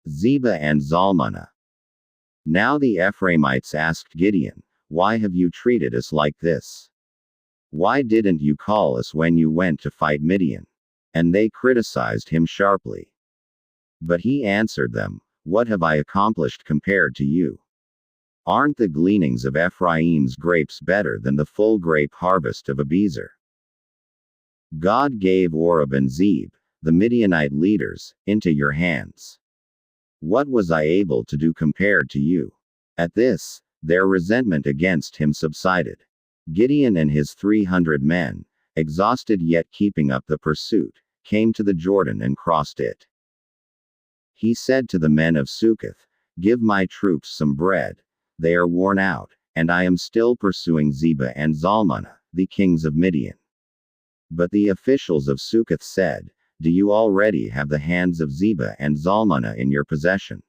Zebah and Zalmunna. Now the Ephraimites asked Gideon, "Why have you treated us like this? Why didn't you call us when you went to fight Midian?" And they criticized him sharply. But he answered them, "What have I accomplished compared to you? Aren't the gleanings of Ephraim's grapes better than the full grape harvest of Abiezer? God gave Oreb and Zeb, the Midianite leaders, into your hands. What was I able to do compared to you?" At this, their resentment against him subsided. Gideon and his 300 men, exhausted yet keeping up the pursuit, came to the Jordan and crossed it. He said to the men of Succoth, "Give my troops some bread. They are worn out, and I am still pursuing Zebah and Zalmunna, the kings of Midian." But the officials of Succoth said, "Do you already have the hands of Zebah and Zalmunna in your possession?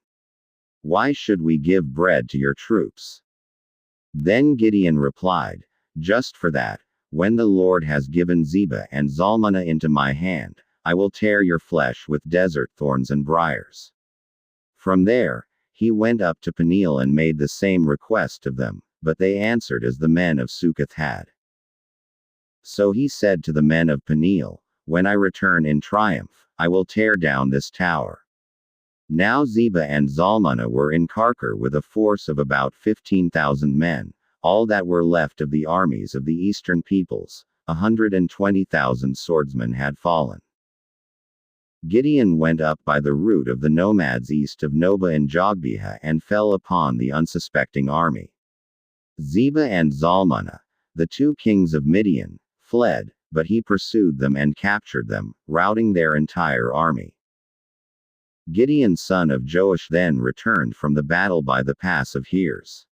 Why should we give bread to your troops?" Then Gideon replied, "Just for that, when the Lord has given Zebah and Zalmunna into my hand, I will tear your flesh with desert thorns and briers." From there, he went up to Peniel and made the same request of them, but they answered as the men of Succoth had. So he said to the men of Peniel, "When I return in triumph, I will tear down this tower." Now Zebah and Zalmunna were in Karkor with a force of about 15,000 men, all that were left of the armies of the eastern peoples. 120,000 swordsmen had fallen. Gideon went up by the route of the nomads east of Nobah and Jogbehah and fell upon the unsuspecting army. Zebah and Zalmunna, the two kings of Midian, fled, but he pursued them and captured them, routing their entire army. Gideon son of Joash then returned from the battle by the pass of Heres.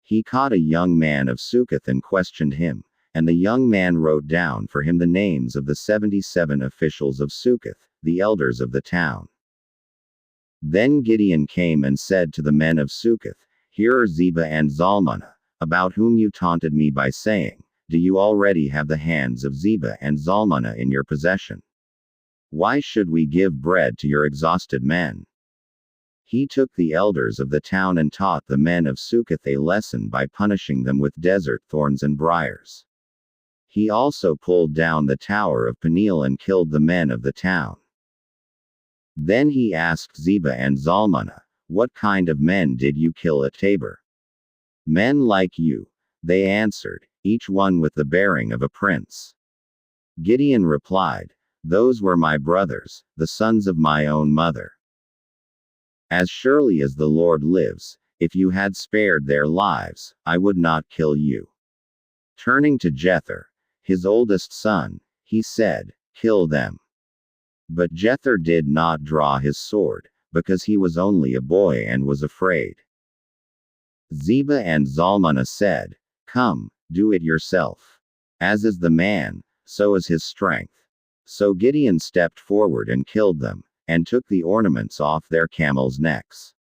He caught a young man of Succoth and questioned him, and the young man wrote down for him the names of the 77 officials of Succoth, the elders of the town. Then Gideon came and said to the men of Succoth, "Here are Zebah and Zalmunna, about whom you taunted me by saying, 'Do you already have the hands of Zebah and Zalmunna in your possession? Why should we give bread to your exhausted men?'" He took the elders of the town and taught the men of Succoth a lesson by punishing them with desert thorns and briers. He also pulled down the tower of Peniel and killed the men of the town. Then he asked Zebah and Zalmunna, "What kind of men did you kill at Tabor?" "Men like you," they answered, "each one with the bearing of a prince." Gideon replied, "Those were my brothers, the sons of my own mother. As surely as the Lord lives, if you had spared their lives, I would not kill you." Turning to Jether, his oldest son, he said, "Kill them." But Jether did not draw his sword, because he was only a boy and was afraid. Zebah and Zalmunna said, "Come, do it yourself. As is the man, so is his strength." So Gideon stepped forward and killed them, and took the ornaments off their camels' necks.